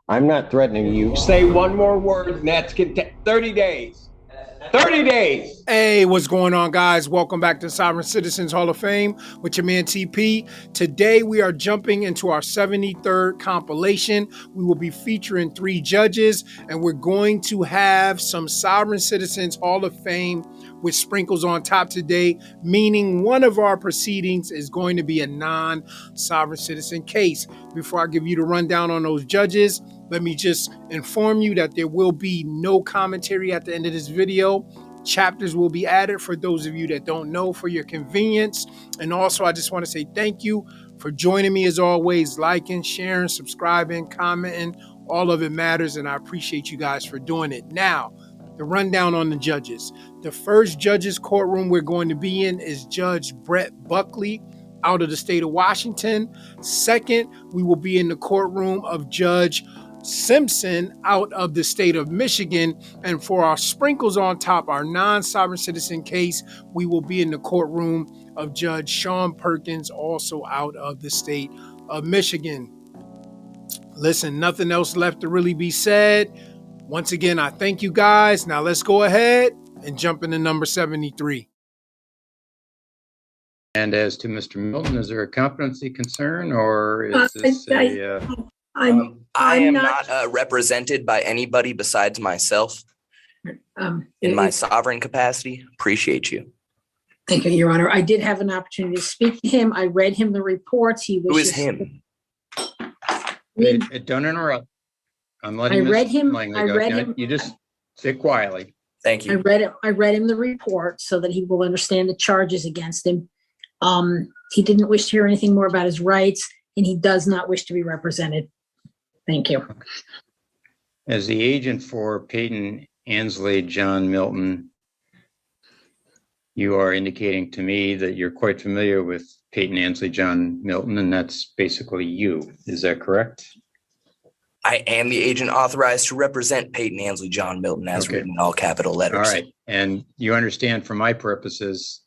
I'm not threatening you. Say one more word, and that's 30 days. 30 days. Hey, what's going on, guys? Welcome back to Sovereign Citizens Hall of Fame with your man TP. Today, we are jumping into our 73rd compilation. We will be featuring 3 judges, and we're going to have some Sovereign Citizens Hall of Fame with sprinkles on top today, meaning one of our proceedings is going to be a non-sovereign citizen case. Before I give you the rundown on those judges, let me just inform you that there will be no commentary at the end of this video. Chapters will be added for those of you that don't know, for your convenience. And also, I just want to say thank you for joining me as always, liking, sharing, subscribing, commenting. All of it matters, and I appreciate you guys for doing it. Now, the rundown on the judges. The first judge's courtroom we're going to be in is Judge Brett Buckley out of the state of Washington. Second, we will be in the courtroom of Judge Simpson out of the state of Michigan. And for our sprinkles on top, our non-sovereign citizen case, we will be in the courtroom of Judge Sean Perkins, also out of the state of Michigan. Listen, nothing else left to really be said. Once again, I thank you guys. Now let's go ahead and jump into number 73. And as to Mr. Milton, is there a competency concern, or is this I am not represented by anybody besides myself in my sovereign capacity. Appreciate you. Thank you, Your Honor. I did have an opportunity to speak to him. I read him the reports. Who is him? Don't interrupt. I'm letting I read him. Langley go. You just sit quietly. Thank you. I read him the report so that he will understand the charges against him. He didn't wish to hear anything more about his rights, and he does not wish to be represented. Thank you. As the agent for Peyton Ansley John Milton, you are indicating to me that you're quite familiar with Peyton Ansley John Milton, and that's basically you. Is that correct? I am the agent authorized to represent Peyton Ansley John Milton, as written in all capital letters. All right. And you understand, for my purposes,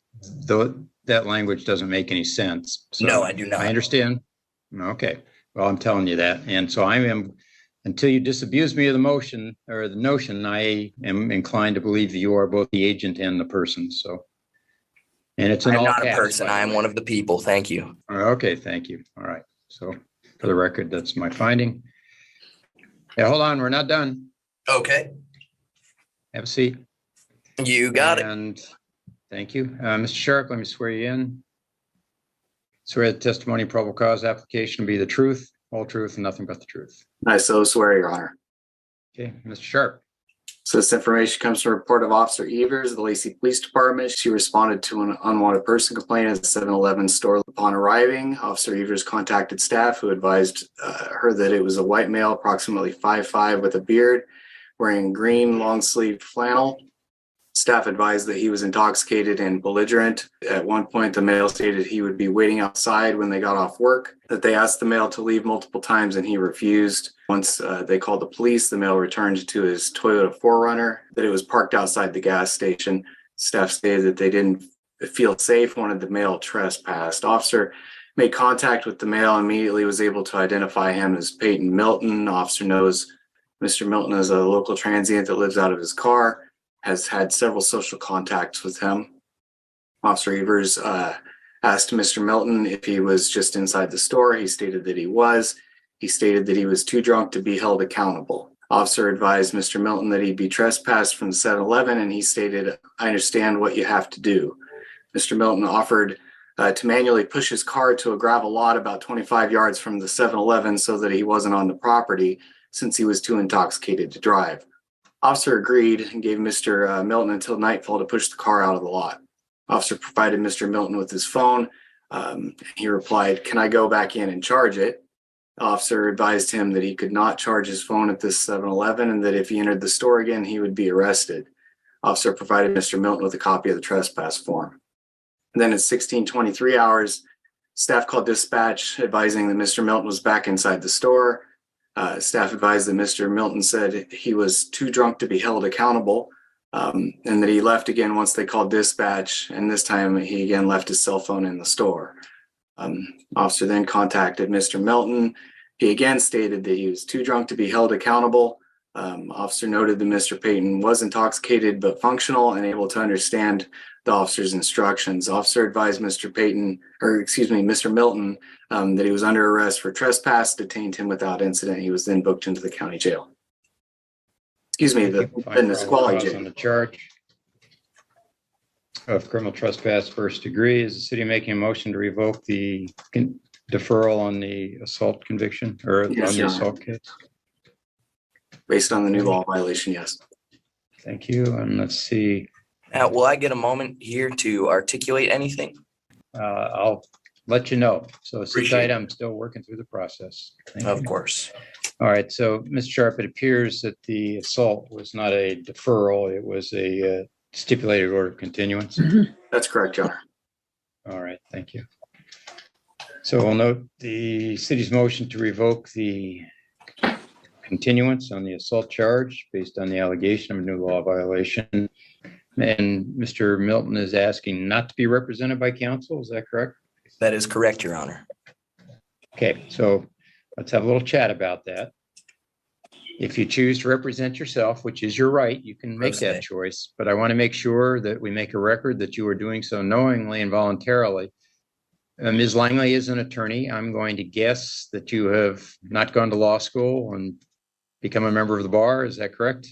though that language doesn't make any sense. So no, I do not. I understand. Okay. Well, I'm telling you that. And so I am, until you disabuse me of the motion or the notion, I am inclined to believe that you are both the agent and the person. So, and it's an all caps. I'm not a person. I am one of the people. Thank you. Okay. Thank you. All right. So for the record, that's my finding. Yeah, hold on. We're not done. Okay. Have a seat. You got it. And thank you. Mr. Sharp, let me swear you in. Swear the testimony, probable cause application will be the truth, whole truth, and nothing but the truth. I so swear, Your Honor. Okay, Mr. Sharp. So this information comes from a report of Officer Evers of the Lacey Police Department. She responded to an unwanted person complaint at the 7-Eleven store. Upon arriving, Officer Evers contacted staff who advised her that it was a white male, approximately 5'5", with a beard, wearing green long-sleeved flannel. Staff advised that he was intoxicated and belligerent. At one point, the male stated he would be waiting outside when they got off work, that they asked the male to leave multiple times and he refused. Once they called the police, the male returned to his Toyota 4Runner, that it was parked outside the gas station. Staff stated that they didn't feel safe, wanted the male trespassed. Officer made contact with the male and immediately was able to identify him as Peyton Milton. Officer knows Mr. Milton is a local transient that lives out of his car, has had several social contacts with him. Officer Evers asked Mr. Milton if he was just inside the store. He stated that he was. He stated that he was too drunk to be held accountable. Officer advised Mr. Milton that he'd be trespassed from the 7-Eleven, and he stated, "I understand what you have to do." Mr. Milton offered to manually push his car to a gravel lot about 25 yards from the 7-Eleven so that he wasn't on the property, since he was too intoxicated to drive. Officer agreed and gave Mr. Milton until nightfall to push the car out of the lot. Officer provided Mr. Milton with his phone. He replied, "Can I go back in and charge it?" Officer advised him that he could not charge his phone at this 7-Eleven and that if he entered the store again, he would be arrested. Officer provided Mr. Milton with a copy of the trespass form. And then at 16:23 hours, staff called dispatch advising that Mr. Milton was back inside the store. Staff advised that Mr. Milton said he was too drunk to be held accountable, and that he left again once they called dispatch, and this time he again left his cell phone in the store. Officer then contacted Mr. Milton He again stated that he was too drunk to be held accountable. Officer noted that Mr. Payton was intoxicated but functional and able to understand the officer's instructions. Officer advised Mr. Payton, or excuse me, Mr. Milton, that he was under arrest for trespass, detained him without incident. He was then booked into the county jail. Excuse me, the Nisqually jail. On the charge of criminal trespass first degree, is the city making a motion to revoke the deferral on the assault conviction or Yes, on the assault case? Based on the new law violation, yes. Thank you. And let's see. Will I get a moment here to articulate anything? I'll let you know. So sit Appreciate tight. it. I'm still working through the process. Thank Of you. course. All right. So, Ms. Sharp, it appears that the assault was not a deferral. It was a stipulated order of continuance. That's correct, Your Honor. All right. Thank you. So we'll note the city's motion to revoke the continuance on the assault charge based on the allegation of a new law violation. And Mr. Milton is asking not to be represented by counsel. Is that correct? That is correct, Your Honor. Okay, so let's have a little chat about that. If you choose to represent yourself, which is your right, you can make that choice. But I want to make sure that we make a record that you are doing so knowingly and voluntarily. Ms. Langley is an attorney. I'm going to guess that you have not gone to law school and become a member of the bar. Is that correct?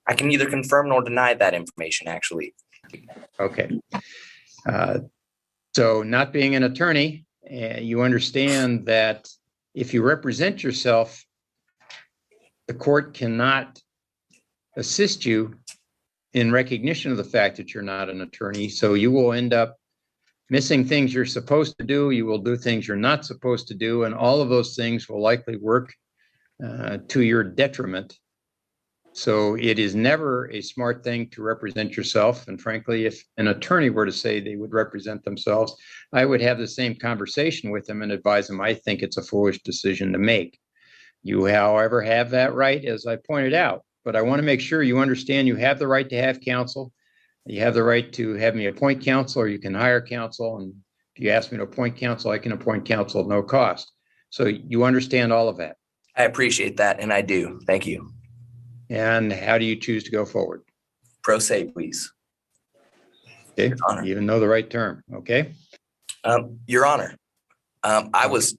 I can neither confirm nor deny that information, actually. Okay. So not being an attorney, you understand that if you represent yourself, the court cannot assist you in recognition of the fact that you're not an attorney. So you will end up missing things you're supposed to do. You will do things you're not supposed to do. And all of those things will likely work to your detriment. So it is never a smart thing to represent yourself. And frankly, if an attorney were to say they would represent themselves, I would have the same conversation with them and advise them, I think it's a foolish decision to make. You, however, have that right, as I pointed out, but I want to make sure you understand you have the right to have counsel. You have the right to have me appoint counsel, or you can hire counsel. And if you ask me to appoint counsel, I can appoint counsel at no cost. So you understand all of that. I appreciate that, and I do. Thank you. And how do you choose to go forward? Pro se, please. Okay, Your Honor. even know the right term, okay? Your Honor, I was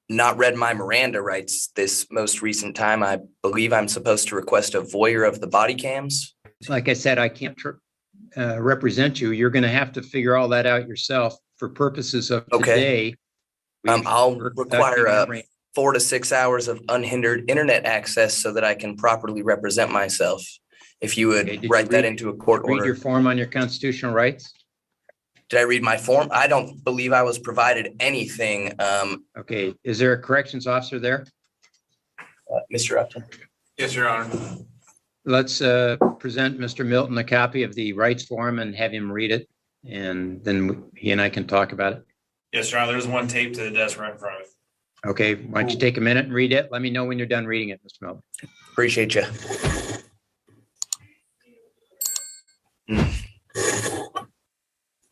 not read my Miranda rights this most recent time. I believe I'm supposed to request a voyeur of the body cams. Like I said, I can't represent you. You're going to have to figure all that out yourself for purposes of today. I'll require 4 to 6 hours of unhindered internet access so that I can properly represent myself. If you would write that into a court order. Read your form on your constitutional rights. Did I read my form? I don't believe I was provided anything. Okay, is there a corrections officer there? Mr. Upton. Yes, Your Honor. Let's present Mr. Milton a copy of the rights form and have him read it. And then he and I can talk about it. Yes, Your Honor. There's one taped to the desk right in front of me. Okay, why don't you take a minute and read it? Let me know when you're done reading it, Mr. Milton. Appreciate you.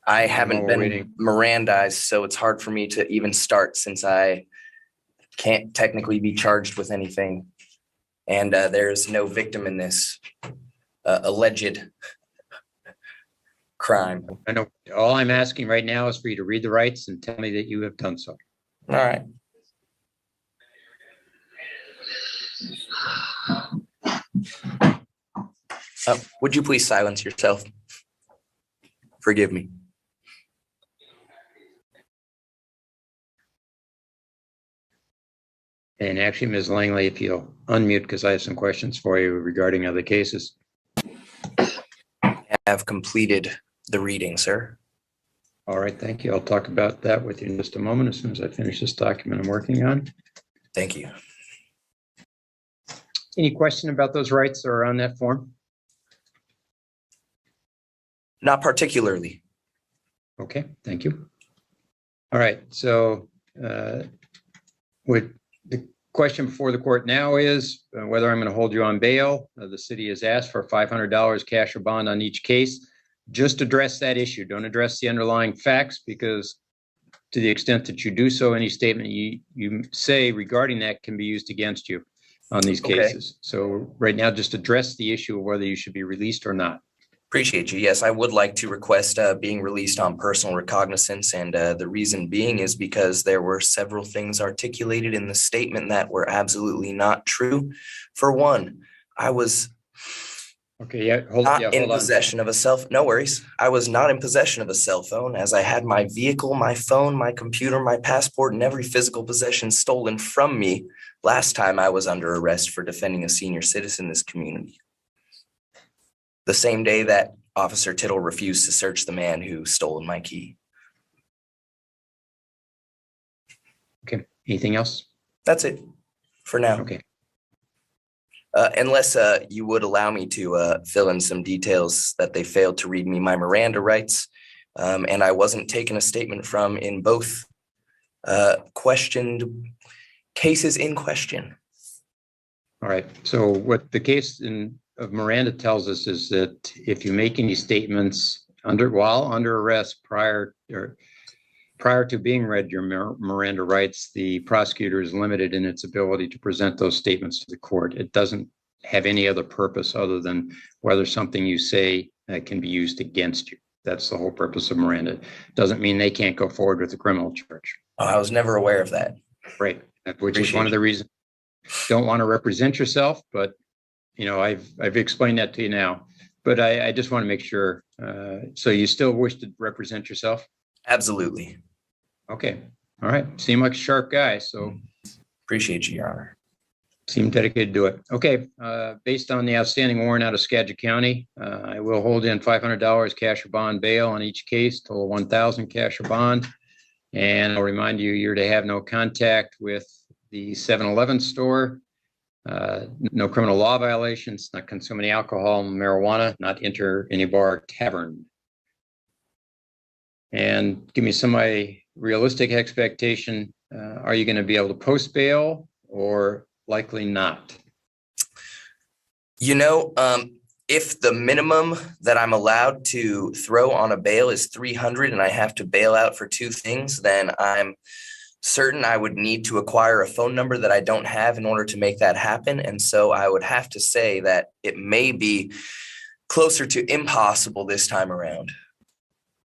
I haven't been Mirandized, so it's hard for me to even start since I can't technically be charged with anything. And there's no victim in this alleged crime. I know all I'm asking right now is for you to read the rights and tell me that you have done so. All right. Would you please silence yourself? Forgive me. And actually, Ms. Langley, if you'll unmute, because I have some questions for you regarding other cases. I have completed the reading, sir. All right, thank you. I'll talk about that with you in just a moment as soon as I finish this document I'm working on. Thank you. Any question about those rights that are on that form? Not particularly. Okay, thank you. All right, so the question before the court now is whether I'm going to hold you on bail. The city has asked for $500 cash or bond on each case. Just address that issue. Don't address the underlying facts, because to the extent that you do so, any statement you say regarding that can be used against you on these Okay. cases. So right now, just address the issue of whether you should be released or not. Appreciate you. Yes, I would like to request being released on personal recognizance. And the reason being is because there were several things articulated in the statement that were absolutely not true. For one, I was Okay, yeah, hold in on. possession of a no worries. I was not in possession of a cell phone, as I had my vehicle, my phone, my computer, my passport, and every physical possession stolen from me last time I was under arrest for defending a senior citizen in this community. The same day that Officer Tittle refused to search the man who stole my key. Okay, anything else? That's it for now. Okay. Unless you would allow me to fill in some details that they failed to read me my Miranda rights, and I wasn't taking a statement from in both questioned cases in question. All right. So what the case of Miranda tells us is that if you make any statements while under arrest prior to being read your Miranda rights, the prosecutor is limited in its ability to present those statements to the court. It doesn't have any other purpose other than whether something you say can be used against you. That's the whole purpose of Miranda. It doesn't mean they can't go forward with a criminal charge. Oh, I was never aware of that. Right. Which is one of the reasons. Don't want to represent yourself, but I've explained that to you now. But I just want to make sure. So you still wish to represent yourself? Absolutely. Okay. All right. Seem like a sharp guy. So appreciate you, Your Honor. Seem dedicated to do it. Okay. Based on the outstanding warrant out of Skagit County, I will hold in $500 cash or bond bail on each case, total $1,000 cash or bond. And I'll remind you, you're to have no contact with the 7-Eleven store, no criminal law violations, not consume any alcohol, marijuana, not enter any bar or tavern. And give me some realistic expectation. Are you going to be able to post bail or likely not? If the minimum that I'm allowed to throw on a bail is 300 and I have to bail out for two things, then I'm certain I would need to acquire a phone number that I don't have in order to make that happen. And so I would have to say that it may be closer to impossible this time around.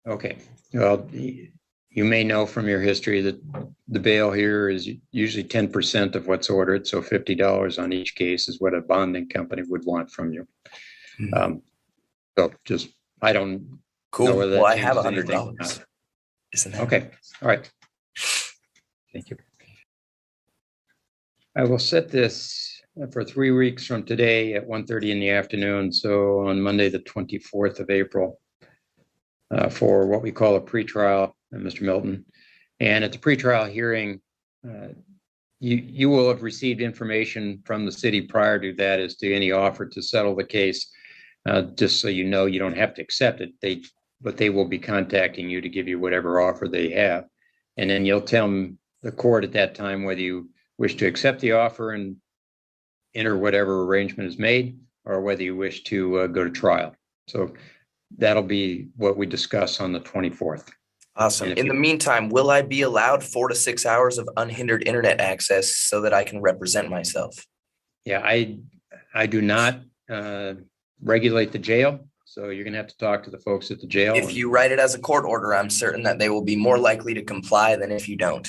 Okay. Well, you may know from your history that the bail here is usually 10% of what's ordered. So $50 on each case is what a bonding company would want from you. So I don't know whether that Well, I have changes anything. $100. Isn't that okay? All right. Thank you. I will set this for 3 weeks from today at 1:30 in the afternoon. So on Monday, the 24th of April, for what we call a pretrial, Mr. Milton. And at the pretrial hearing, you will have received information from the city prior to that as to any offer to settle the case. Just so you know, you don't have to accept it. But they will be contacting you to give you whatever offer they have. And then you'll tell them, the court at that time, whether you wish to accept the offer and enter whatever arrangement is made, or whether you wish to go to trial. So that'll be what we discuss on the 24th. Awesome. In the meantime, will I be allowed 4 to 6 hours of unhindered internet access so that I can represent myself? Yeah, I do not regulate the jail. So you're going to have to talk to the folks at the jail. If you write it as a court order, I'm certain that they will be more likely to comply than if you don't.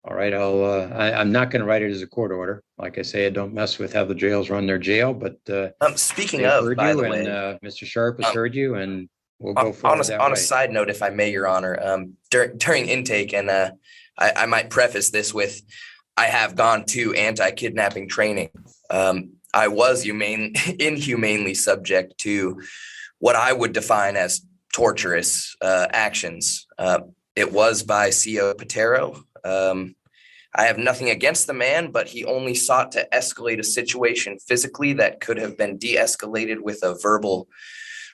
All right. I'm not going to write it as a court order. Like I say, I don't mess with how the jails run their jail, but speaking of, by the way, Mr. Sharp has heard you, and we'll go forward that way. On a side note, if I may, Your Honor, during intake, and I might preface this with, I have gone to anti-kidnapping training. I was inhumanely subject to what I would define as torturous actions. It was by C.O. Patero. I have nothing against the man, but he only sought to escalate a situation physically that could have been de-escalated with a verbal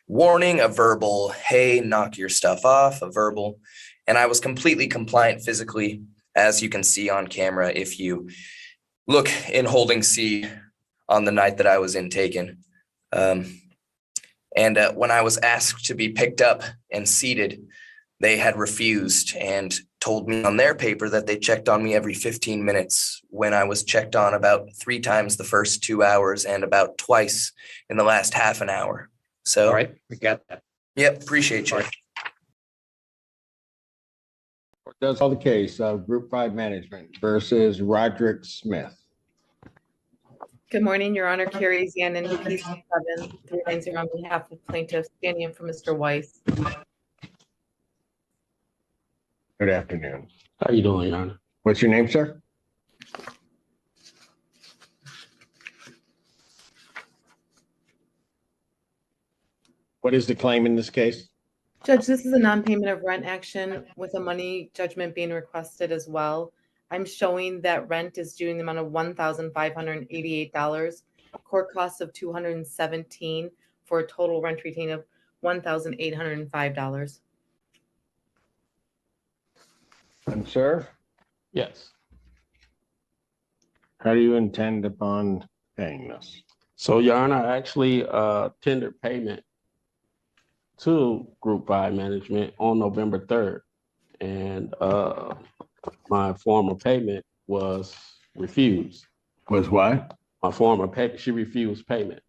warning, a verbal, hey, knock your stuff off, a verbal. And I was completely compliant physically, as you can see on camera if you look in holding C on the night that I was intaken. And when I was asked to be picked up and seated, they had refused and told me on their paper that they checked on me every 15 minutes when I was checked on about 3 times the first 2 hours and about twice in the last half an hour. So, All right, we got that. yep, appreciate you. Does all the case of Group 5 Management versus Roderick Smith. Good morning, Your Honor. Carrie Zanin, P7390 on behalf of plaintiffs, standing in for Mr. Weiss. Good afternoon. How you doing, Your Honor? What's your name, sir? What is the claim in this case? Judge, this is a non-payment of rent action with a money judgment being requested as well. I'm showing that rent is due in the amount of $1,588, court costs of $217 for a total rent retained of $1,805. And sir, Yes. how do you intend upon paying this? So, Your Honor, I actually tendered payment to Group 5 Management on November 3rd. And my form of payment was refused. Was what? My form of payment, she refused payment.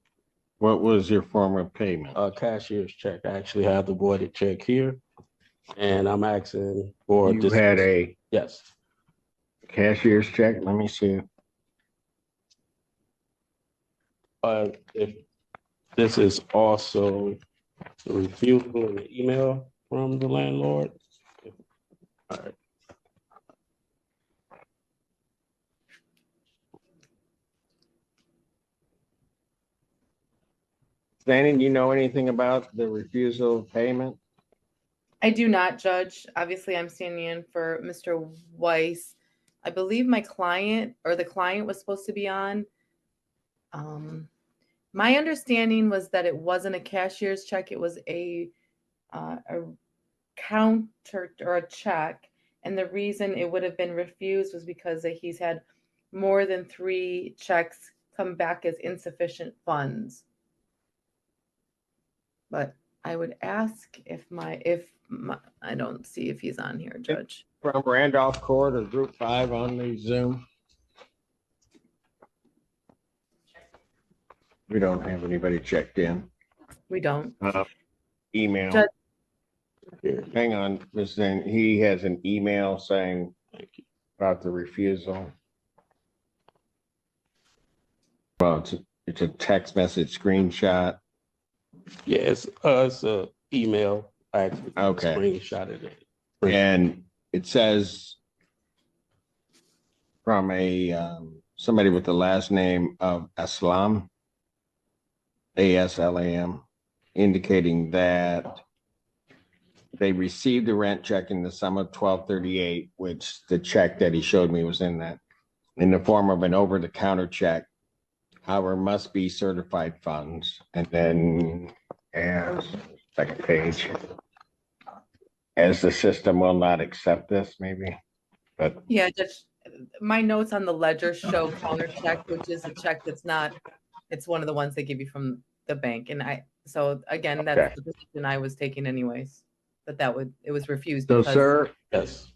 What was your form of payment? A cashier's check. I actually have the voided check here. And I'm asking for You had a yes. cashier's check? Let me see. If this is also the refusal in the email from the landlord. All right. Shannon, you know anything about the refusal of payment? I do not, Judge. Obviously, I'm standing in for Mr. Weiss. I believe my client or the client was supposed to be on. My understanding was that it wasn't a cashier's check. It was a counter or a check. And the reason it would have been refused was because he's had more than 3 checks come back as insufficient funds. But I would ask if I don't see if he's on here, Judge. From Randolph Court or Group 5 on the Zoom? We don't have anybody checked in. We don't. Email. Judge- Hang on, Ms. Zane. He has an email saying about the refusal. Well, it's a text message screenshot. Yes, it's a email. I actually Okay. screenshotted it. And it says from a somebody with the last name of Aslam, ASLAM, indicating that they received the rent check in the sum of $1,238, which the check that he showed me was in that, in the form of an over-the-counter check. However, must be certified funds. And then, second page, as the system will not accept this, maybe, but Yeah, Judge, my notes on the ledger show counter check, which is a check that's not, it's one of the ones they give you from the bank. And so again, that's Okay. the position I was taking anyways, it was refused. so, because- sir, Yes.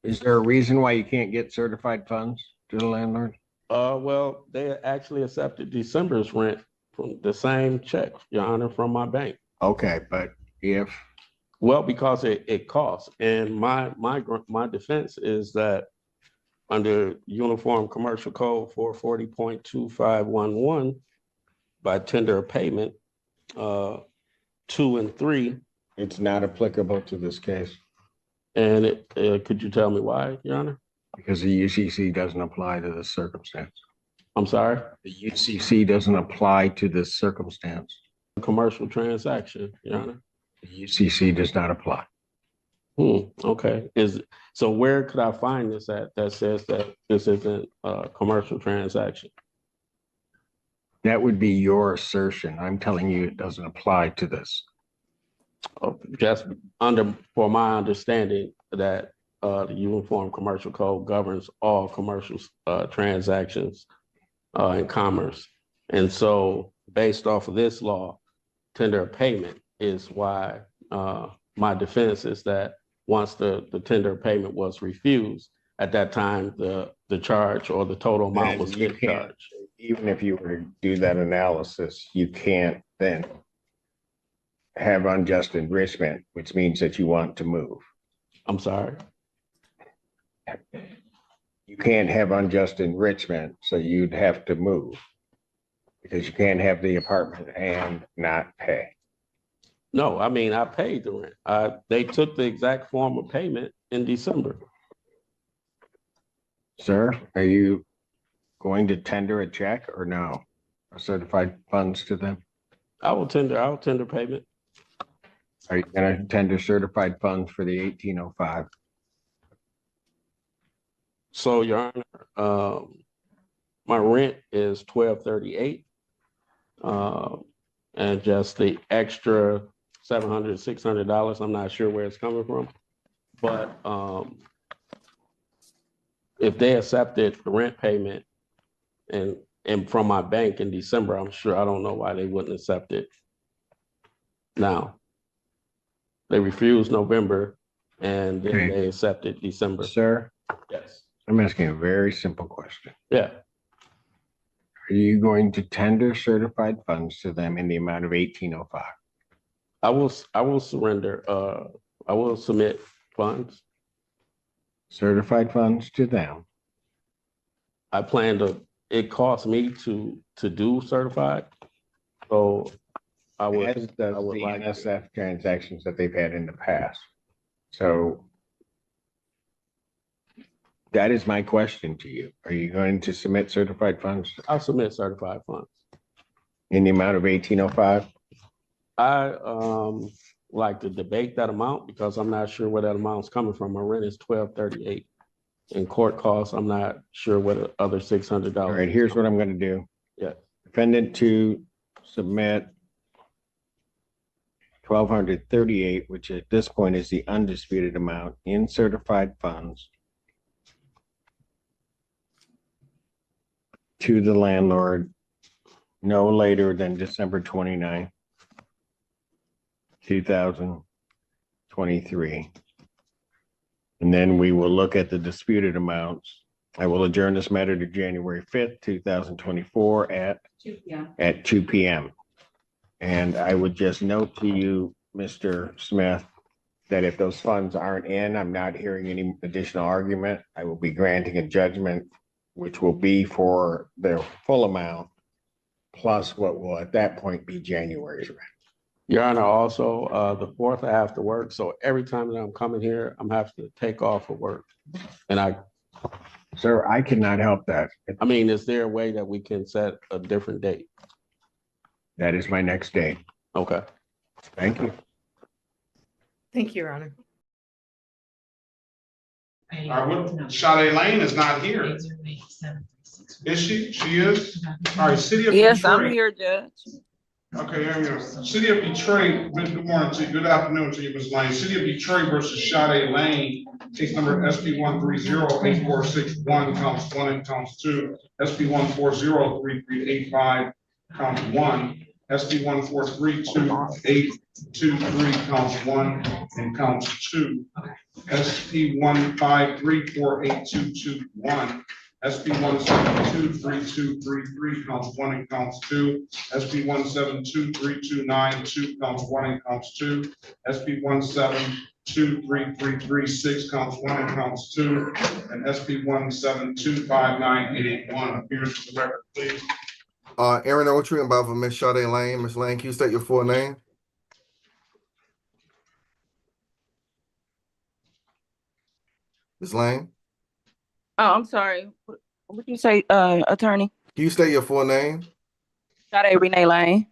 is there a reason why you can't get certified funds to the landlord? Well, they actually accepted December's rent from the same check, Your Honor, from my bank. Okay, but if, Well, because it costs. And my defense is that under Uniform Commercial Code 440.2511, by tender of payment, 2 and 3, it's not applicable to this case and could you tell me why, Your Honor? because the UCC doesn't apply to this circumstance. I'm sorry? The UCC doesn't apply to this circumstance. A commercial transaction, Your Honor. The UCC does not apply. Okay. So where could I find this at that says that this isn't a commercial transaction? That would be your assertion. I'm telling you it doesn't apply to this. Just for my understanding that the Uniform Commercial Code governs all commercial transactions in commerce. And so based off of this law, tender of payment is why my defense is that once the tender payment was refused, at that time, the charge or the total amount Then was you hit can't- charge. Even if you were to do that analysis, you can't then have unjust enrichment, which means that you want to move. I'm sorry. You can't have unjust enrichment, so you'd have to move. Because you can't have the apartment and not pay. No, I mean, I paid the rent. They took the exact form of payment in December. Sir, are you going to tender a check or no? Or certified funds to them? I'll tender payment. Are you gonna tender certified funds for the 1805? So, Your Honor, my rent is $1,238. And just the extra $700, $600, I'm not sure where it's coming from. But if they accepted the rent payment and from my bank in December, I'm sure, I don't know why they wouldn't accept it now. They refused November and then Okay. they accepted December. Sir, Yes. I'm asking a very simple question. Yeah. Are you going to tender certified funds to them in the amount of 1805? I will surrender, I will submit funds. Certified funds to them. I plan to, it costs me to do certified. So I As would does the like to. NSF transactions that they've had in the past. So that is my question to you. Are you going to submit certified funds I'll submit certified funds. in the amount of 1805? I like to debate that amount because I'm not sure where that amount's coming from. My rent is $1,238. In court costs, I'm not sure where the other $600. All right, here's what I'm gonna do. Yeah. Defendant to submit 1,238, which at this point is the undisputed amount in certified funds to the landlord no later than December 29th, 2023. And then we will look at the disputed amounts. I will adjourn this matter to January 5th, 2024 at 2 p.m. And I would just note to you, Mr. Smith, that if those funds aren't in, I'm not hearing any additional argument. I will be granting a judgment, which will be for the full amount, plus what will at that point be January's rent. Your Honor, also, the 4th I have to work. So every time that I'm coming here, I'm having to take off of work. And Sir, I cannot help that. I mean, is there a way that we can set a different date? That is my next day. Okay. Thank you. Thank you, Your Honor. Sade Lane is not here. Is she? She is? All right, City of Yes, Detroit. I'm here, Judge. Okay, here we go. City of Detroit, good morning to you, good afternoon to you, Ms. Lane. City of Detroit versus Sade Lane, case number SB 130-8461, counts 1 and counts 2. SB 140-3385, count 1. SB 143-2823, counts 1 and counts 2. SP 153-48221. SB 172-3233, counts 1 and counts 2. SB 172-3292, counts 1 and counts 2. SB 172-3336, counts 1 and counts 2. And SB 172-59881. Appearance for the record, please. Aaron Otry, I'm about for Miss Sade Lane. Miss Lane, can you state your full name? Miss Lane? Oh, I'm sorry. What did you say, attorney? Can you state your full name? Sade Renee Lane.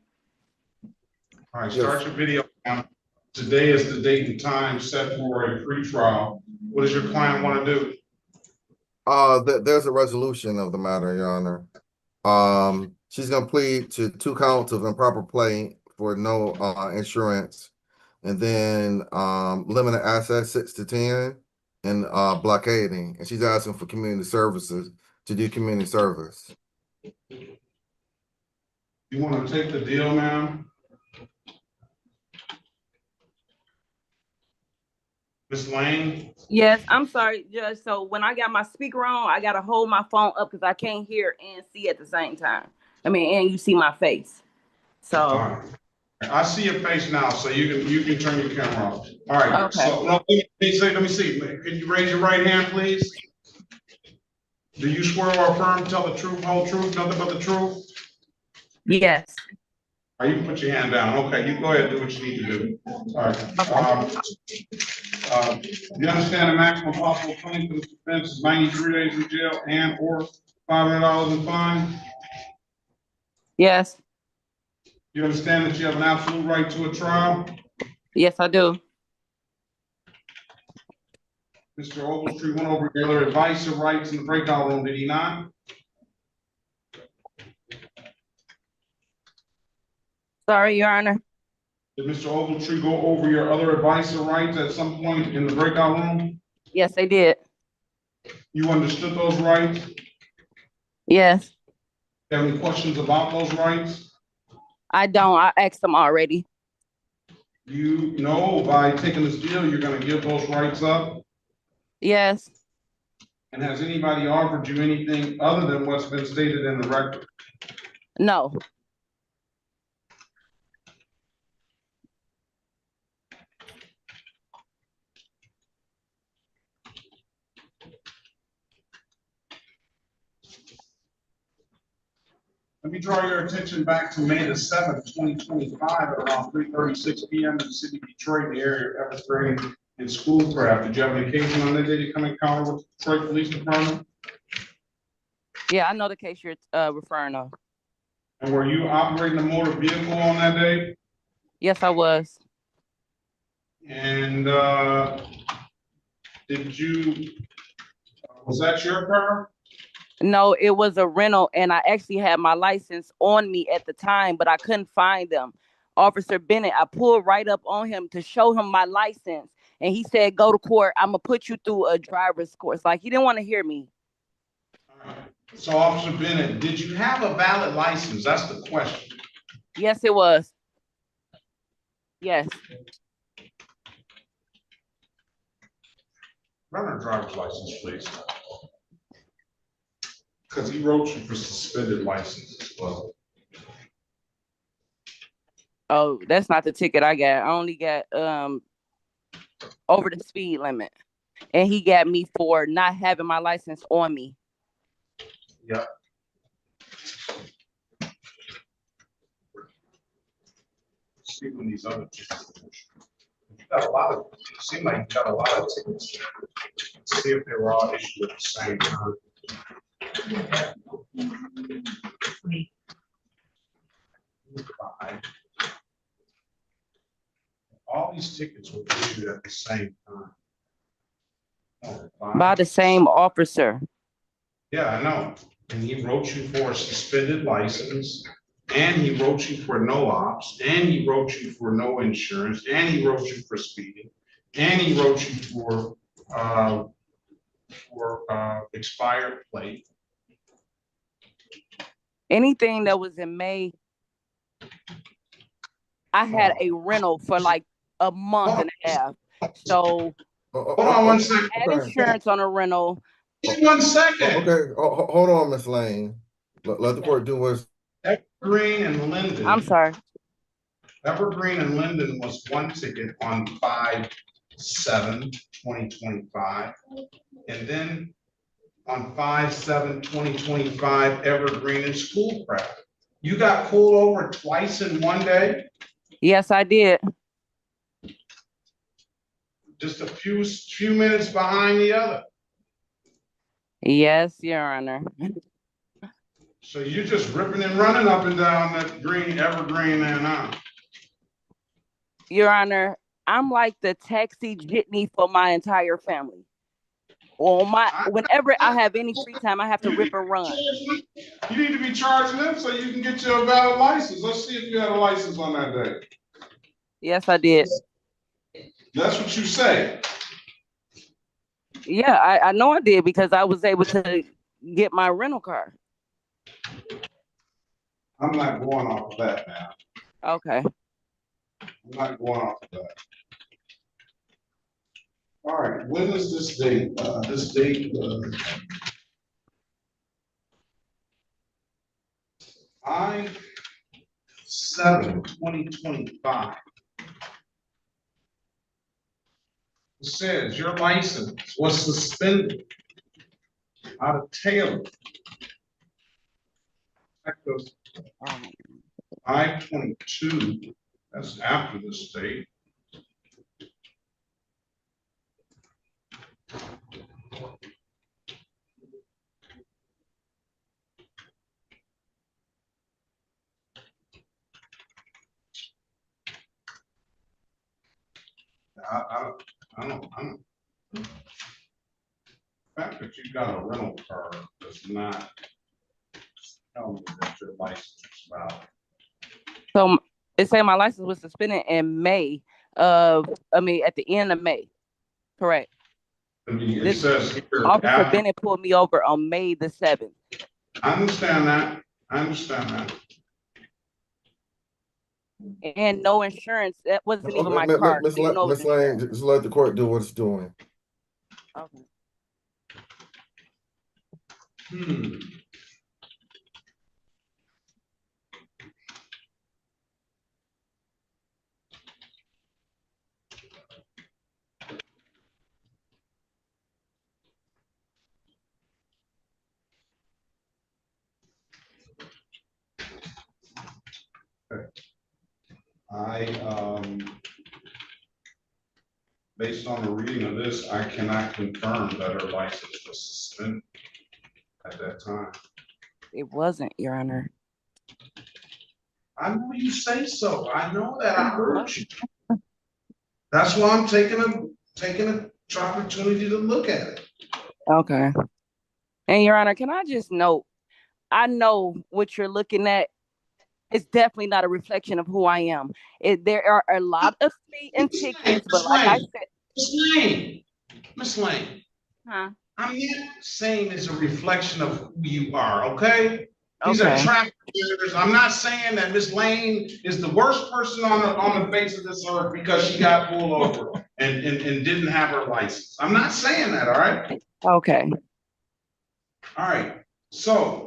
All right, start your video now. Today is the date and time set for a pretrial. What does your client want to do? There's a resolution of the matter, Your Honor. She's gonna plead to 2 counts of improper play for no insurance, and then limited assets 6 to 10, and blockading. And she's asking for community services to do community service. You want to take the deal, ma'am? Ms. Lane? Yes, I'm sorry, Judge. So when I got my speaker on, I gotta hold my phone up because I can't hear and see at the same time. I mean, and you see my face. So All right. I see your face now, so you can turn your camera off. All right, okay. so let me see. Can you raise your right hand, please? Do you swear or affirm to tell the truth, whole truth, nothing but the truth? Yes. All right, you can put your hand down. Okay, you go ahead and do what you need to do. All right. You understand the maximum possible penalty for this offense is 93 days in jail and or $500 in fine? Yes. You understand that you have an absolute right to a trial? Yes, I do. Mr. Ogletree went over your other advice or rights in the breakout room, did he not? Sorry, Your Honor. Did Mr. Ogletree go over your other advice or rights at some point in the breakout room? Yes, they did. You understood those rights? Yes. Have any questions about those rights? I don't. I asked them already. You know by taking this deal, you're gonna give those rights up? Yes. And has anybody offered you anything other than what's been stated in the record? No. Let me draw your attention back to May the 7th, 2025, at around 3:36 p.m. in the city of Detroit, the area of Evergreen and Schoolcraft. Did you have an occasion on that day to come encounter with the Detroit Police Department? Yeah, I know the case you're referring to. And were you operating a motor vehicle on that day? Yes, I was. And was that your car? No, it was a rental, and I actually had my license on me at the time, but I couldn't find them. Officer Bennett, I pulled right up on him to show him my license, and he said, "Go to court. I'm gonna put you through a driver's course." Like, he didn't want to hear me. All right. So, Officer Bennett, did you have a valid license? That's the question. Yes, it was. Yes. Run a driver's license, please. Because he wrote you for suspended license as well. Oh, that's not the ticket I got. I only got over the speed limit, and he got me for not having my license on me. Yeah. See when these other tickets. You got a lot of. It seemed like you got a lot of tickets. See if they were all issued at the same time. All these tickets were issued at the same time. By the same officer. Yeah, I know. And he wrote you for a suspended license, and he wrote you for no ops, and he wrote you for no insurance, and he wrote you for speeding, and he wrote you for expired plate. Anything that was in May, I had a rental for like a month and a half. So hold on one second. I had insurance on a rental. Just 1 second. Okay, hold on, Miss Lane. Let the court do what's. Evergreen and Linden. I'm sorry. Evergreen and Linden was one ticket on 5/7/2025. And then on 5/7/2025, Evergreen and Schoolcraft. You got pulled over twice in one day? Yes, I did. Just a few minutes behind the other. Yes, Your Honor. So you're just ripping and running up and down that Evergreen and Your Honor, I'm like the taxi jitney for my entire family. Whenever I have any free time, I have to rip and run. You need to be charging them so you can get your valid license. Let's see if you had a license on that day. Yes, I did. That's what you say. Yeah, I know I did because I was able to get my rental car. I'm not going off of that now. Okay. I'm not going off of that. All right, when is this date? This date was I-7/2025. It says your license was suspended out of Taylor. I-22, that's after this date. I don't. The fact that you got a rental car does not tell me that your license is valid. So it said my license was suspended in May at the end of May. Correct. I mean, it says here, Officer Bennett pulled me over on May the 7th. I understand that. And no insurance. That wasn't even my car. Miss Lane, just let the court do what it's doing. Okay. Based on the reading of this, I cannot confirm that her license was suspended at that time. It wasn't, Your Honor. I know you say so. I know that. I heard you. That's why I'm taking a opportunity to look at it. Okay. And Your Honor, can I just note, I know what you're looking at. It's definitely not a reflection of who I am. There are a lot of speeding tickets, but like I said, Miss Lane. Huh? I'm not saying it's a reflection of who you are, okay? These are traffic offenders. I'm not saying that Miss Lane is the worst person on the face of this earth because she got pulled over and didn't have her license. I'm not saying that, all right? Okay. All right. So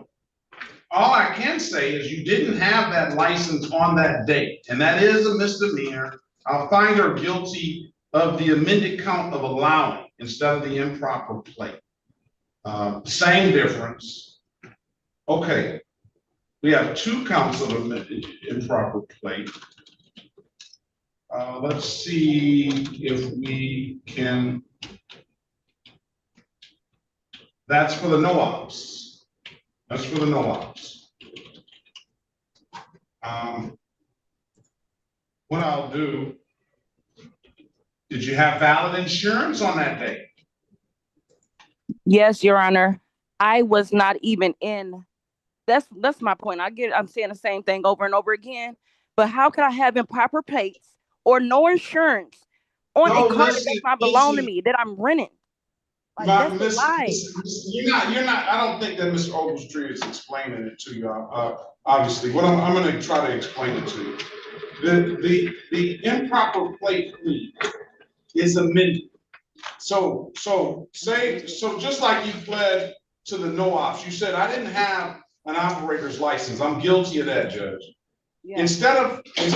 all I can say is you didn't have that license on that date, and that is a misdemeanor. I'll find her guilty of the amended count of allowing instead of the improper plate. Same difference. Okay. We have 2 counts of improper plate. Let's see if we can. That's for the no-ops. That's for the no-ops. What I'll do, did you have valid insurance on that day? Yes, Your Honor. I was not even in. That's my point. I'm saying the same thing over and over again. But how could I have improper plates or no insurance on a car that does not belong to me that I'm renting? Like, that's a lie. You're not. I don't think that Mr. Ogletree is explaining it to you. Obviously, what I'm going to try to explain it to you. The improper plate plea is amended. So just like you pled to the no-ops, you said I didn't have an operator's license. I'm guilty of that, Judge. Yeah. Instead of you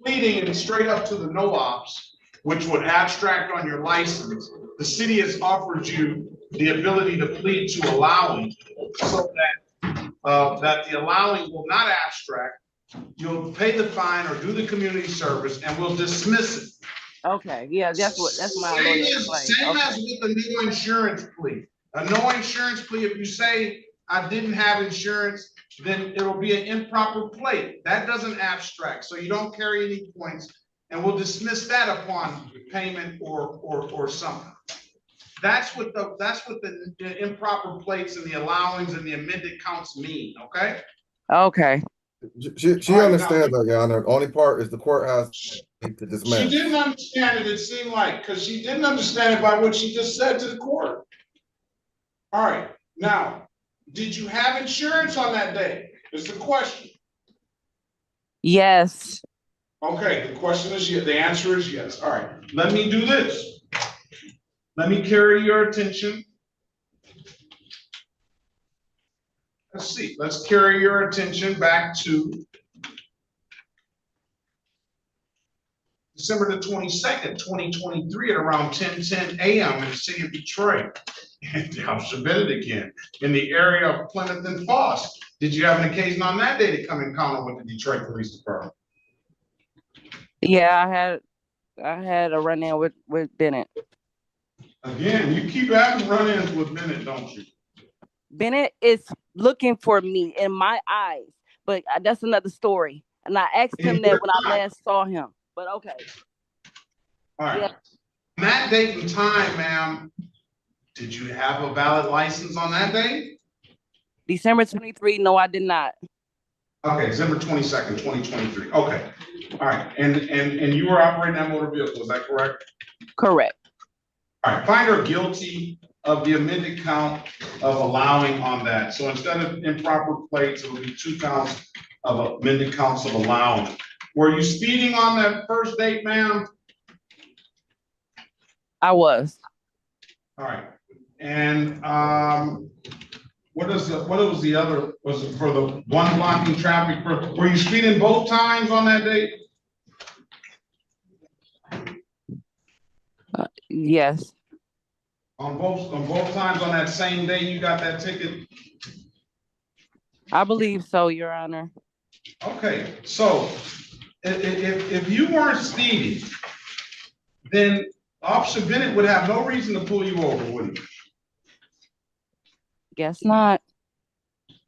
pleading it straight up to the no-ops, which would abstract on your license, the city has offered you the ability to plead to allowing, so that the allowing will not abstract. You'll pay the fine or do the community service, and we'll dismiss it. Okay, yeah, that's my lawyer explained. Same as with a no insurance plea. A no insurance plea, if you say I didn't have insurance, then it'll be an improper plate. That doesn't abstract, so you don't carry any points, and we'll dismiss that upon payment or something. That's what the improper plates and the allowings and the amended counts mean. Okay. Okay. She understands that, Your Honor. The only part is the court has to dismiss. She didn't understand it seemed like, because she didn't understand it by what she just said to the court. All right. Now, did you have insurance on that day? Is the question. Yes. Okay, the question is yes. The answer is yes. All right. Let me do this. let me carry your attention. Let's see, let's carry your attention back to December the 22nd, 2023 at around 10:10 a.m. in the city of Detroit. And Officer Bennett again, in the area of Plymouth and Foss. Did you have an occasion on that day to come encounter with the Detroit Police Department? Yeah, I had a run-in with Bennett. Again, you keep having run-ins with Bennett, don't you? Bennett is looking for me in my eyes, but that's another story. And I asked him that when I last saw him, but okay. All right. Yeah. On that date and time, ma'am, did you have a valid license on that day? December 23, no, I did not. Okay, December 22nd, 2023. Okay. All right. And you were operating that motor vehicle, is that correct? Correct. All right, find her guilty of the amended count of allowing on that. So instead of improper plates, it'll be 2 counts of amended counts of allowing. Were you speeding on that first date, ma'am? I was. All right. And what was the other, was it for the one blocking traffic? Were you speeding both times on that date? Yes. On both times on that same day you got that ticket? I believe so, Your Honor. Okay, so if you weren't speeding, then Officer Bennett would have no reason to pull you over, would he? Guess not.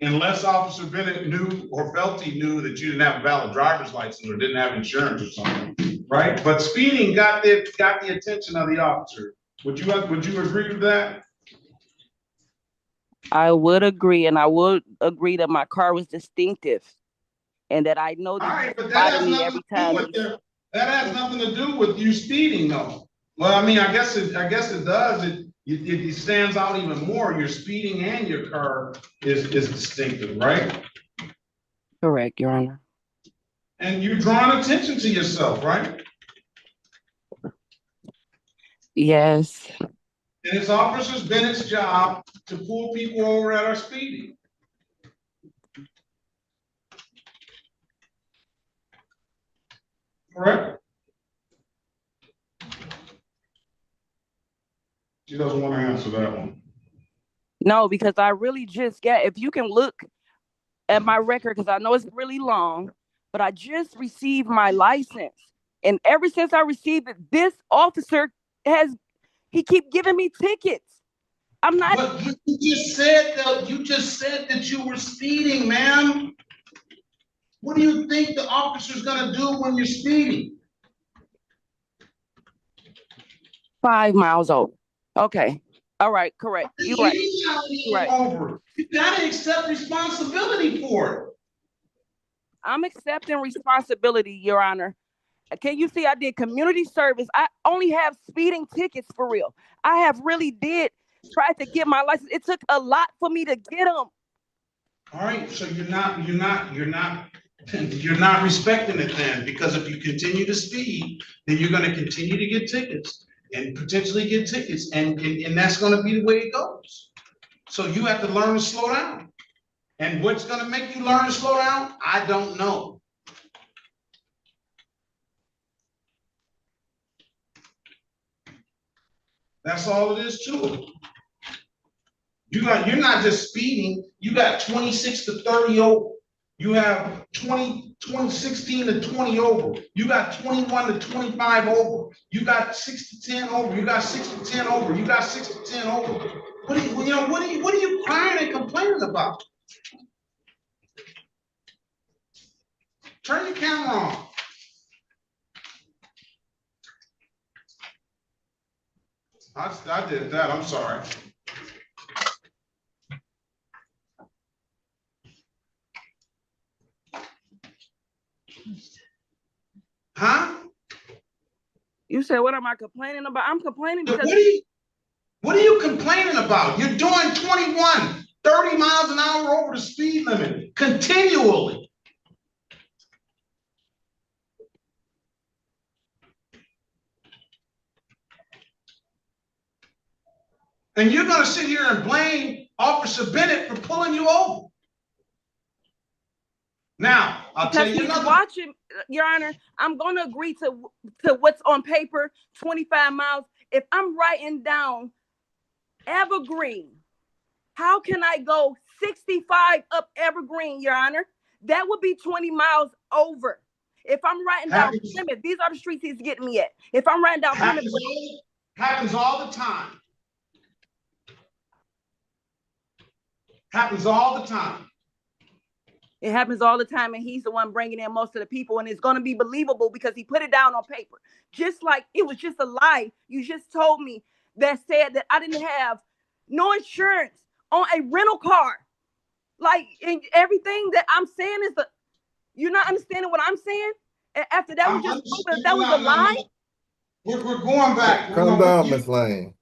Unless Officer Bennett knew or felt he knew that you didn't have a valid driver's license or didn't have insurance or something, right? But speeding got the attention of the officer. Would you agree with that? I would agree, and I would agree that my car was distinctive, and that I know that. All right, but that has nothing to do with that has nothing to do with you speeding, though. Well, I mean, I guess it does. It stands out even more. You're speeding and your car is distinctive, right? Correct, Your Honor. And you're drawing attention to yourself, right? Yes. And it's Officer Bennett's job to pull people over that are speeding. Correct? She doesn't want to answer that one. No, because I really just if you can look at my record, because I know it's really long, but I just received my license. And ever since I received it, this officer he keep giving me tickets. I'm not. But you just said that you were speeding, ma'am. What do you think the officer's gonna do when you're speeding? 5 miles over. Okay. All right. Correct. You're right. Right. Over. You gotta accept responsibility for it. I'm accepting responsibility, Your Honor. Can you see I did community service? I only have speeding tickets for real. I have really did try to get my license. It took a lot for me to get them. All right, so you're not respecting it then, because if you continue to speed, then you're going to continue to get tickets and potentially get tickets, and that's going to be the way it goes. So you have to learn to slow down. And what's going to make you learn to slow down? I don't know. That's all it is to it. You're not just speeding, you got 26 to 30 over. You have 16 to 20 over. You got 21 to 25 over. You got 6 to 10 over. You got 6 to 10 over. You got 6 to 10 over. What are you crying and complaining about? Turn your camera on. I did that, I'm sorry. Huh? You said, what am I complaining about? I'm complaining because what are you complaining about? You're doing 21, 30 miles an hour over the speed limit continually. And you're gonna sit here and blame Officer Bennett for pulling you over. Now, I'll tell you another. Watching, Your Honor, I'm gonna agree to what's on paper, 25 miles. If I'm writing down Evergreen, how can I go 65 up Evergreen, Your Honor? That would be 20 miles over. If I'm writing down Plymouth, these are the streets he's getting me at. If I'm writing down Plymouth, happens all the time. Happens all the time. It happens all the time, and he's the one bringing in most of the people, and it's going to be believable because he put it down on paper. Just like it was just a lie you just told me that said that I didn't have no insurance on a rental car. Like, and everything that I'm saying is you're not understanding what I'm saying? And after that was just proven that was a lie? We're going back. Calm down, Ms. Lane.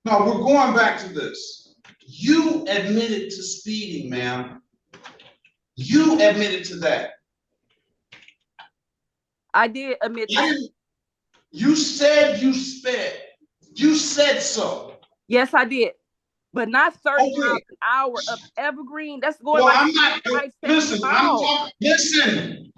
No, we're going back to this. You admitted to speeding, ma'am. You admitted to that. I did admit that. You said you sped. You said so. Yes, I did. But not 30 miles an hour up Evergreen. That's going I'm not. Listen,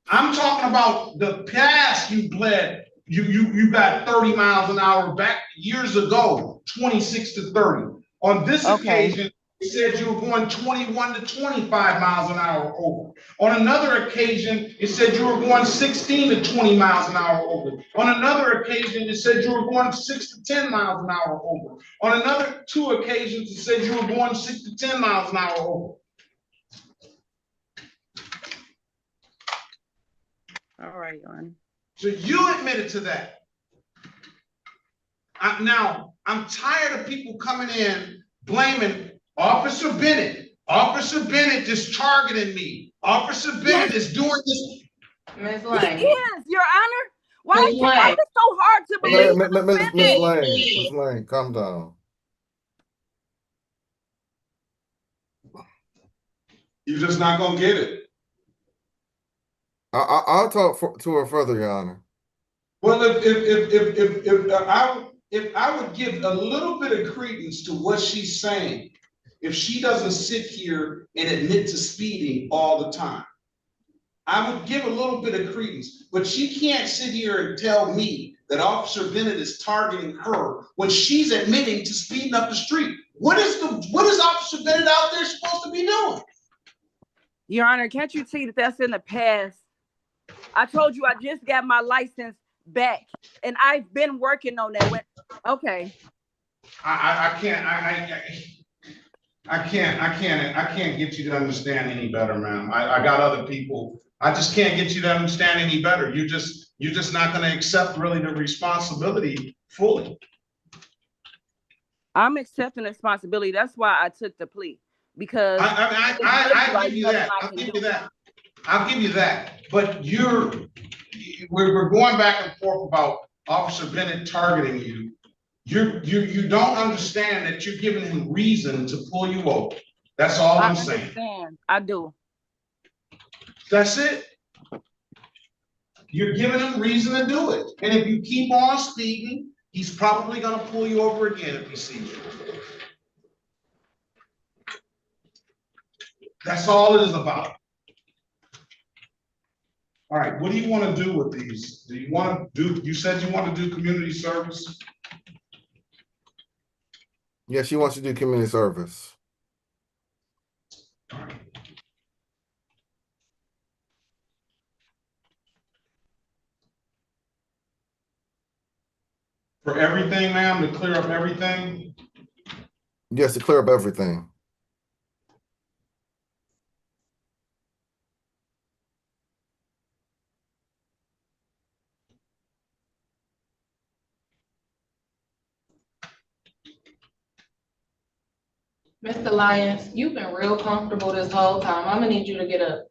I'm talking about the past you bled. You got 30 miles an hour back years ago, 26 to 30. On this occasion, it said you were going 21 to 25 miles an hour over. On another occasion, it said you were going 16 to 20 miles an hour over. On another occasion, it said you were going 6 to 10 miles an hour over. On another 2 occasions, it said you were going 6 to 10 miles an hour over. All right, Your Honor. So you admitted to that. Now, I'm tired of people coming in blaming Officer Bennett. Officer Bennett is targeting me. Officer Bennett is doing this. Ms. Lane. He is, Your Honor. Why is it so hard to believe? Ms. Lane, calm down. You're just not gonna get it. I'll talk to her further, Your Honor. Well, if I would give a little bit of credence to what she's saying, if she doesn't sit here and admit to speeding all the time, I would give a little bit of credence. But she can't sit here and tell me that Officer Bennett is targeting her when she's admitting to speeding up the street. What is Officer Bennett out there supposed to be doing? Your Honor, can't you see that that's in the past? I told you I just got my license back, and I've been working on that. Okay. I can't get you to understand any better, ma'am. I got other people. I just can't get you to understand any better. You're just not going to accept really the responsibility fully. I'm accepting the responsibility. That's why I took the plea, because I give you that. I'll give you that. But we're going back and forth about Officer Bennett targeting you. You don't understand that you're giving him reason to pull you over. That's all I'm saying. Understand. I do. That's it. You're giving him reason to do it. And if you keep on speeding, he's probably going to pull you over again if he sees you. That's all it is about. All right, what do you want to do with these? Do you want to do, you said you want to do community service? Yeah, she wants to do community service. All right. For everything, ma'am, to clear up everything? Yes, to clear up everything. Mr. Lyons, you've been real comfortable this whole time. I'm gonna need you to get up.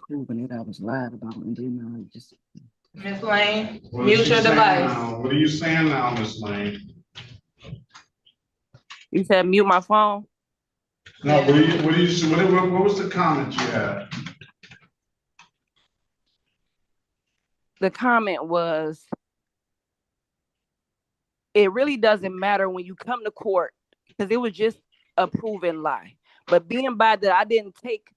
proving it. I was lied about, and then I just. Ms. Lane, What mute is she your saying device. now? What are you saying now, Ms. Lane? You said mute my phone. No, what was the comment you had? The comment was, it really doesn't matter when you come to court because it was just a proven lie. But being by that, I didn't take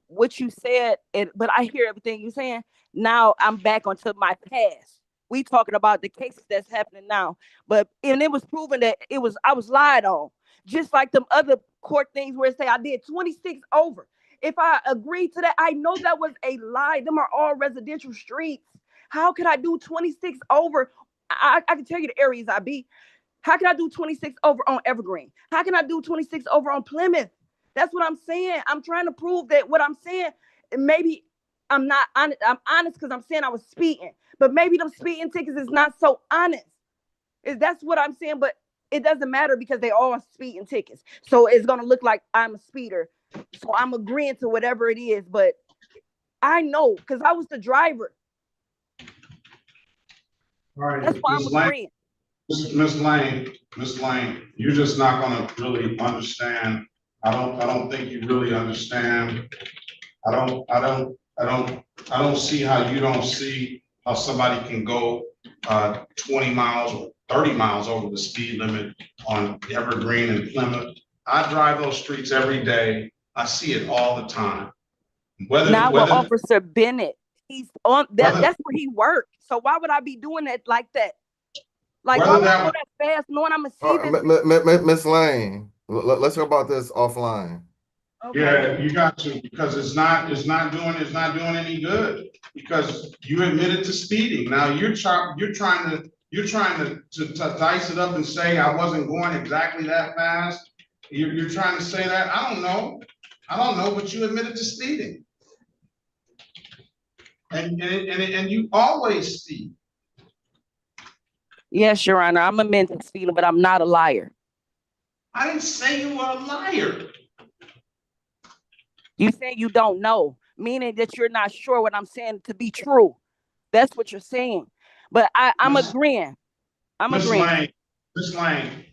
what you said, but I hear everything you're saying. Now I'm back onto my past. We talking about the cases that's happening now, and it was proven that I was lied on, just like them other court things where it say I did 26 over. If I agree to that, I know that was a lie. Them are all residential streets. How could I do 26 over? I can tell you the areas I be. How can I do 26 over on Evergreen? How can I do 26 over on Plymouth? That's what I'm saying. I'm trying to prove that what I'm saying, maybe I'm not honest. I'm honest because I'm saying I was speeding, but maybe them speeding tickets is not so honest. That's what I'm saying, but it doesn't matter because they all speeding tickets. So it's going to look like I'm a speeder. So I'm agreeing to whatever it is, but I know because I was the driver. All right, that's why I'm agreeing. Ms. Lane, you're just not gonna really understand. I don't think you really understand. I don't see how you don't see how somebody can go 20 miles or 30 miles over the speed limit on Evergreen and Plymouth. I drive those streets every day. I see it all the time. With Officer Bennett, he's on that. That's where he worked. So why would I be doing that like that? Like why would I go that fast knowing I'm a see Miss Lane, let's talk about this offline. Okay. Yeah, you got to, because it's not doing any good because you admitted to speeding. Now you're trying to dice it up and say I wasn't going exactly that fast. You're trying to say that. I don't know, but you admitted to speeding. And you always speed. Yes, Your Honor, I'm a mental speeder, but I'm not a liar. I didn't say you were a liar. You say you don't know, meaning that you're not sure what I'm saying to be true. That's what you're saying. But I'm agreeing. Ms. Lane,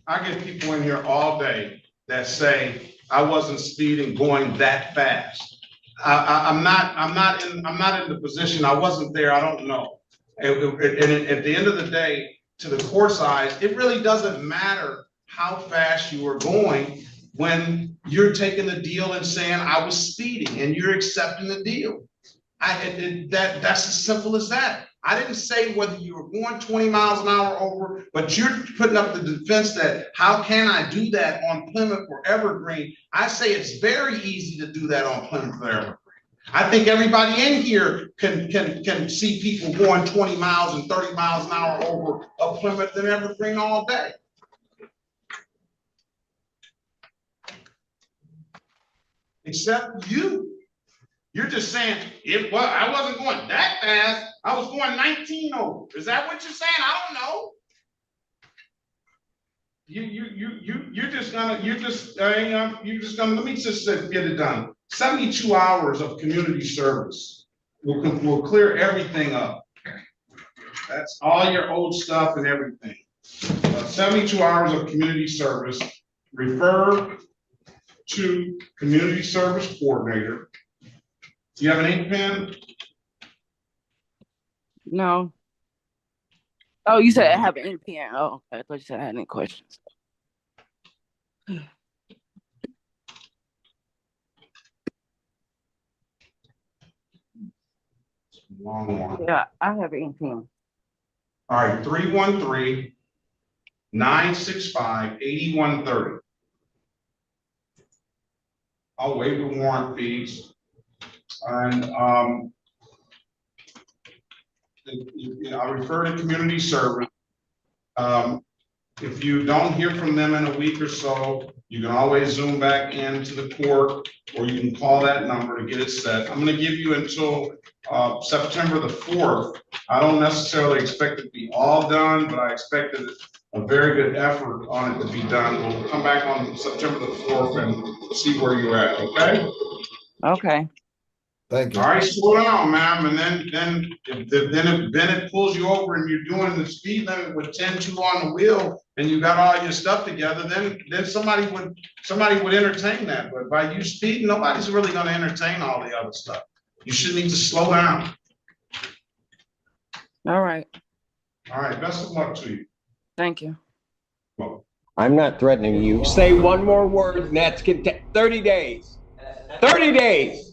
I get people in here all day that say I wasn't speeding going that fast. I'm not in the position. I wasn't there. I don't know. And at the end of the day, to the court's eyes, it really doesn't matter how fast you were going when you're taking the deal and saying I was speeding and you're accepting the deal. That's as simple as that. I didn't say whether you were going 20 miles an hour over, but you're putting up the defense that how can I do that on Plymouth or Evergreen? I say it's very easy to do that on Plymouth or Evergreen. I think everybody in here can see people going 20 miles and 30 miles an hour over a Plymouth and Evergreen all day. Except you. You're just saying, I wasn't going that fast. I was going 19 over. Is that what you're saying? I don't know. You're just gonna, let me just get it done. 72 hours of community service will clear everything up. That's all your old stuff and everything. 72 hours of community service, refer to community service coordinator. Do you have an ink pen? No. Oh, you said I have an ink pen. Oh, okay. I thought you said I had any questions. Long one. Yeah, I have an ink pen. All right, 313-965-8130. I'll waive the warrant fees. And I refer to community service. If you don't hear from them in a week or so, you can always zoom back into the court, or you can call that number to get it set. I'm going to give you until September the 4th. I don't necessarily expect it to be all done, but I expected a very good effort on it to be done. We'll come back on September the 4th and see where you're at, okay? Okay. Thank you. All right, slow down, ma'am, and then if Bennett pulls you over and you're doing the speed limit with 10-2 on the wheel and you got all your stuff together, then somebody would entertain that. But by you speeding, nobody's really gonna entertain all the other stuff. You should need to slow down. All right. All right, best of luck to you. Thank you. Well, I'm not threatening you. Say one more word and that's 30 days. 30 days.